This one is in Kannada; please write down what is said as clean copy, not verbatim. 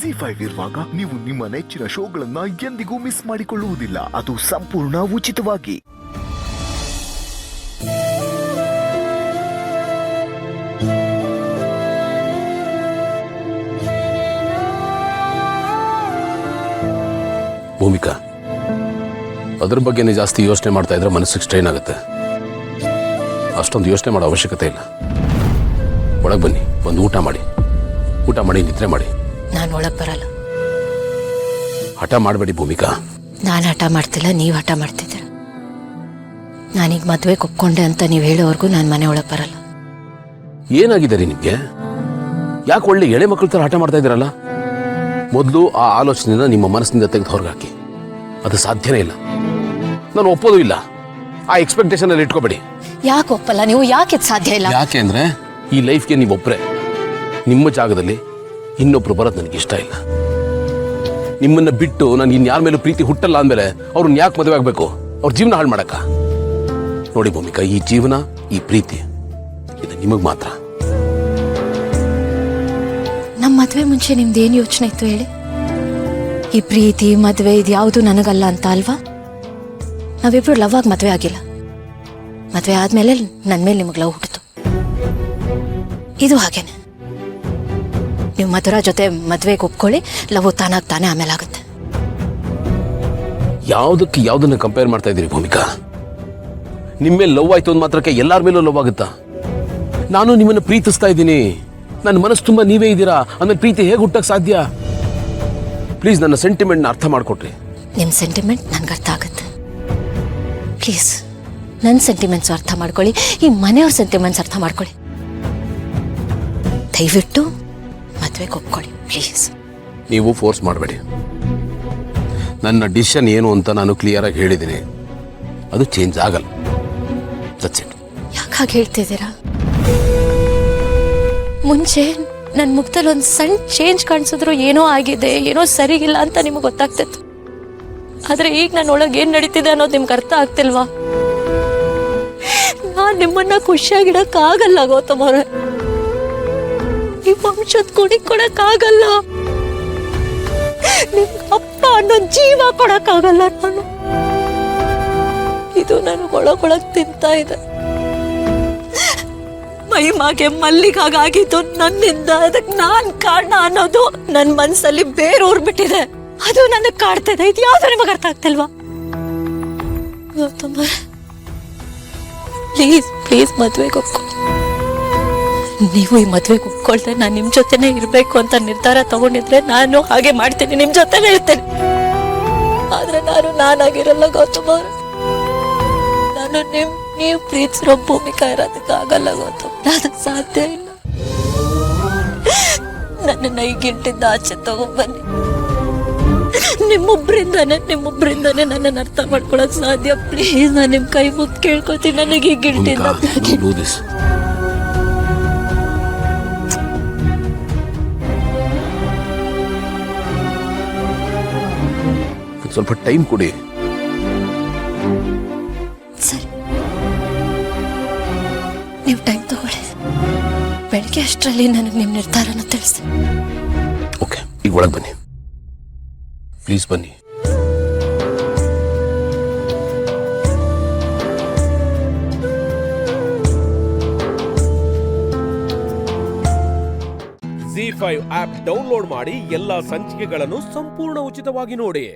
ZEE5 ಇರುವಾಗ ನೀವು ನಿಮ್ಮ ನೆಚ್ಚಿನ ಶೋಗಳನ್ನ ಎಂದಿಗೂ ಮಿಸ್ ಮಾಡಿಕೊಳ್ಳುವುದಿಲ್ಲ. ಅದು ಸಂಪೂರ್ಣ ಉಚಿತವಾಗಿ. ಭೂಮಿಕಾ, ಅದ್ರ ಬಗ್ಗೆನೇ ಜಾಸ್ತಿ ಯೋಚನೆ ಮಾಡ್ತಾ ಇದ್ರೆ ಮನಸ್ಸಿಗೆ ಸ್ಟ್ರೈನ್ ಆಗುತ್ತೆ. ಅಷ್ಟೊಂದು ಯೋಚನೆ ಮಾಡೋ ಅವಶ್ಯಕತೆ ಇಲ್ಲ. ಒಳಗೆ ಬನ್ನಿ, ಬಂದು ಊಟ ಮಾಡಿ ನಿದ್ರೆ ಮಾಡಿ. ನಾನು ಒಳಗೆ ಬರಲ್ಲ. ಹಠ ಮಾಡಬೇಡಿ ಭೂಮಿಕಾ. ನಾನು ಹಠ ಮಾಡ್ತಿಲ್ಲ, ನೀವು ಹಠ ಮಾಡ್ತಿದ್ದೀರ. ನಾನೀಗ ಮದುವೆಗೆ ಒಪ್ಕೊಂಡೆ ಅಂತ ನೀವು ಹೇಳೋವರೆಗೂ ನಾನು ಮನೆ ಒಳಗೆ ಬರಲ್ಲ. ಏನಾಗಿದೆ ರೀ ನಿಮಗೆ? ಯಾಕೆ ಒಳ್ಳೆ ಎಳೆ ಮಕ್ಕಳ ಥರ ಹಠ ಮಾಡ್ತಾ ಇದ್ದೀರಲ್ಲ? ಮೊದಲು ಆ ಆಲೋಚನೆನ ನಿಮ್ಮ ಮನಸ್ಸಿನಿಂದ ತೆಗೆದು ಹೊರಗಾಕಿ. ಅದು ಸಾಧ್ಯನೇ ಇಲ್ಲ. ನಾನು ಒಪ್ಪೋದು ಇಲ್ಲ. ಆ ಎಕ್ಸ್ಪೆಕ್ಟೇಷನ್ ಅಲ್ಲಿ ಇಟ್ಕೋಬೇಡಿ. ಯಾಕೆ ಒಪ್ಪಲ್ಲ ನೀವು? ಯಾಕೆ ಸಾಧ್ಯ ಇಲ್ಲ? ಯಾಕೆ ಅಂದ್ರೆ ಈ ಲೈಫ್ಗೆ ನೀವು ಒಬ್ಬರೇ. ನಿಮ್ಮ ಜಾಗದಲ್ಲಿ ಇನ್ನೊಬ್ರು ಬರೋದು ನನಗೆ ಇಷ್ಟ ಇಲ್ಲ. ನಿಮ್ಮನ್ನ ಬಿಟ್ಟು ನಾನು ಇನ್ಯಾರ ಮೇಲೂ ಪ್ರೀತಿ ಹುಟ್ಟಲ್ಲ ಅಂದಮೇಲೆ ಅವ್ರನ್ನ ಯಾಕೆ ಮದುವೆ ಆಗಬೇಕು? ಅವ್ರ ಜೀವನ ಹಾಳು ಮಾಡಕ್ಕ? ನೋಡಿ ಭೂಮಿಕಾ, ಈ ಜೀವನ, ಈ ಪ್ರೀತಿ ಇದು ನಿಮಗೆ ಮಾತ್ರ. ನಮ್ಮ ಮದುವೆ ಮುಂಚೆ ನಿಮ್ದು ಏನು ಯೋಚನೆ ಇತ್ತು ಹೇಳಿ? ಈ ಪ್ರೀತಿ ಮದುವೆ ಇದು ಯಾವುದು ನನಗಲ್ಲ ಅಂತ ಅಲ್ವಾ? ನಾವಿಬ್ರು ಲವ್ ಆಗಿ ಮದುವೆ ಆಗಿಲ್ಲ. ಮದುವೆ ಆದ್ಮೇಲೆ ನನ್ನ ಮೇಲೆ ನಿಮಗೆ ಲವ್ ಹುಟ್ಟಿತು. ಇದು ಹಾಗೇನೆ. ನೀವು ಮಧುರ ಜೊತೆ ಮದುವೆಗೆ ಒಪ್ಕೊಳ್ಳಿ, ಲವ್ ತಾನಾಗ್ ತಾನೇ ಆಮೇಲೆ ಆಗುತ್ತೆ. ಯಾವ್ದನ್ನ ಕಂಪೇರ್ ಮಾಡ್ತಾ ಇದ್ದೀರಿ ಭೂಮಿಕಾ? ನಿಮ್ಮ ಮೇಲೆ ಲವ್ ಆಯ್ತು ಅಂದ್ ಮಾತ್ರಕ್ಕೆ ಎಲ್ಲಾರ ಮೇಲೂ ಲವ್ ಆಗುತ್ತಾ? ನಾನು ನಿಮ್ಮನ್ನು ಪ್ರೀತಿಸ್ತಾ ಇದ್ದೀನಿ. ನನ್ನ ಮನಸ್ಸು ತುಂಬಾ ನೀವೇ ಇದ್ದೀರಾ. ಆಮೇಲೆ ಪ್ರೀತಿ ಹೇಗೆ ಹುಟ್ಟಕ್ಕೆ ಸಾಧ್ಯ? ಪ್ಲೀಸ್ ನನ್ನ ಸೆಂಟಿಮೆಂಟ್ನ ಅರ್ಥ ಮಾಡ್ಕೊಟ್ರಿ. ನಿಮ್ಮ ಸೆಂಟಿಮೆಂಟ್ ನನ್ಗೆ ಅರ್ಥ ಆಗುತ್ತೆ. ಪ್ಲೀಸ್ ನನ್ನ ಸೆಂಟಿಮೆಂಟ್ಸ್ ಅರ್ಥ ಮಾಡ್ಕೊಳ್ಳಿ, ಈ ಮನೆಯವ್ರ ಸೆಂಟಿಮೆಂಟ್ಸ್ ಅರ್ಥ ಮಾಡ್ಕೊಳ್ಳಿ. ದಯವಿಟ್ಟು ಮದುವೆಗೆ ಒಪ್ಕೊಳ್ಳಿ ಪ್ಲೀಸ್. ನೀವು ಫೋರ್ಸ್ ಮಾಡಬೇಡಿ. ನನ್ನ ಡಿಸಿಷನ್ ಏನು ಅಂತ ನಾನು ಕ್ಲಿಯರ್ ಆಗಿ ಹೇಳಿದ್ದೀನಿ. ಅದು ಚೇಂಜ್ ಆಗಲ್ಲ. ಯಾಕೆ ಹಾಗೆ ಹೇಳ್ತಿದ್ದೀರಾ? ಮುಂಚೆ ನನ್ನ ಮುಖದಲ್ಲಿ ಒಂದು ಸಣ್ಣ ಚೇಂಜ್ ಕಾಣಿಸಿದ್ರು ಏನೋ ಆಗಿದೆ, ಏನೋ ಸರಿಗಿಲ್ಲ ಅಂತ ನಿಮಗೆ ಗೊತ್ತಾಗ್ತಿತ್ತು. ಆದ್ರೆ ಈಗ ನನ್ನ ಒಳಗೆ ಏನ್ ನಡೀತಿದೆ ಅನ್ನೋದು ನಿಮ್ಗೆ ಅರ್ಥ ಆಗ್ತಿಲ್ವಾ? ನಾನ್ ನಿಮ್ಮನ್ನ ಖುಷಿಯಾಗಿಡಕ್ಕಾಗಲ್ಲ ಗೌತಮ್ ಅವ್ರೆ. ಈ ವಂಶದ ಕುಡಿ ಕೊಡಕ್ಕಾಗಲ್ಲ. ನಿಮ್ ಅಪ್ಪ ಅನ್ನೋ ಜೀವ ಕೊಡಕ್ಕಾಗಲ್ಲ ನಾನು. ಇದು ನನಗೆ ಒಳಗೊಳಗ್ ತಿಂತಾ ಇದೆ. ಮೈಮಾಗೆ ಮಲ್ಲಿಗಾಗಿದ್ದು ನನ್ನಿಂದ. ಅದಕ್ಕೆ ನಾನ್ ಕಾರಣ ಅನ್ನೋದು ನನ್ನ ಮನ್ಸಲ್ಲಿ ಬೇರೂರ್ಬಿಟ್ಟಿದೆ. ಅದು ನನಗೆ ಕಾಡ್ತಿದೆ. ಇದು ಯಾವ್ದು ನಿಮಗೆ ಅರ್ಥ ಆಗ್ತಿಲ್ವಾ? ಗೌತಮ್ ಪ್ಲೀಸ್ ಪ್ಲೀಸ್ ಮದ್ವೆಗೆ ಒಪ್ಕೊಳ್ಳಿ. ನೀವು ಈ ಮದ್ವೆಗೆ ಒಪ್ಕೊಳ್ದೆ ನಾನು ನಿಮ್ ಜೊತೆನೆ ಇರ್ಬೇಕು ಅಂತ ನಿರ್ಧಾರ ತಗೊಂಡಿದ್ರೆ ನಾನು ಹಾಗೆ ಮಾಡ್ತೀನಿ, ನಿಮ್ ಜೊತೆನೆ ಇರ್ತೇನೆ. ಆದ್ರೆ ನಾನಾಗಿರಲ್ಲ ಗೌತಮ್ ಅವ್ರೆ. ನಾನು ನೀವು ಪ್ರೀತಿಸಿರೋ ಭೂಮಿಕಾ ಇರೋದಕ್ಕಾಗಲ್ಲ ಗೌತಮ್. ಅದಕ್ಕೆ ಸಾಧ್ಯ ಇಲ್ಲ. ನನ್ನನ್ನ ಈ ಗಿಂಟಿಂದ ಆಚೆ ತಗೊಂಡ್ಬನ್ನಿ. ನಿಮ್ಮೊಬ್ರಿಂದಾನೆ ನನ್ನನ್ನು ಅರ್ಥ ಮಾಡ್ಕೊಳಕ್ ಸಾಧ್ಯ. ಪ್ಲೀಸ್ ನಾನು ನಿಮ್ ಕೈ ಮುಗ್ದು ಕೇಳ್ಕೊತೀನಿ. ನನಗೆ ಈ ಗಿಂಟಿಂದ ಸ್ವಲ್ಪ ಟೈಮ್ ಕೊಡಿ. ಸರಿ, ನೀವು ಟೈಮ್ ತಗೊಳ್ಳಿ. ಬೆಳಿಗ್ಗೆ ಅಷ್ಟರಲ್ಲಿ ನನಗೆ ನಿಮ್ಮ ನಿರ್ಧಾರನ ತಿಳಿಸಿ. ಓಕೆ, ಈಗ ಒಳಗೆ ಬನ್ನಿ ಪ್ಲೀಸ್. ಬನ್ನಿ. ZEE5 ಆಪ್ ಡೌನ್ಲೋಡ್ ಮಾಡಿ ಎಲ್ಲಾ ಸಂಚಿಕೆಗಳನ್ನು ಸಂಪೂರ್ಣ ಉಚಿತವಾಗಿ ನೋಡಿ.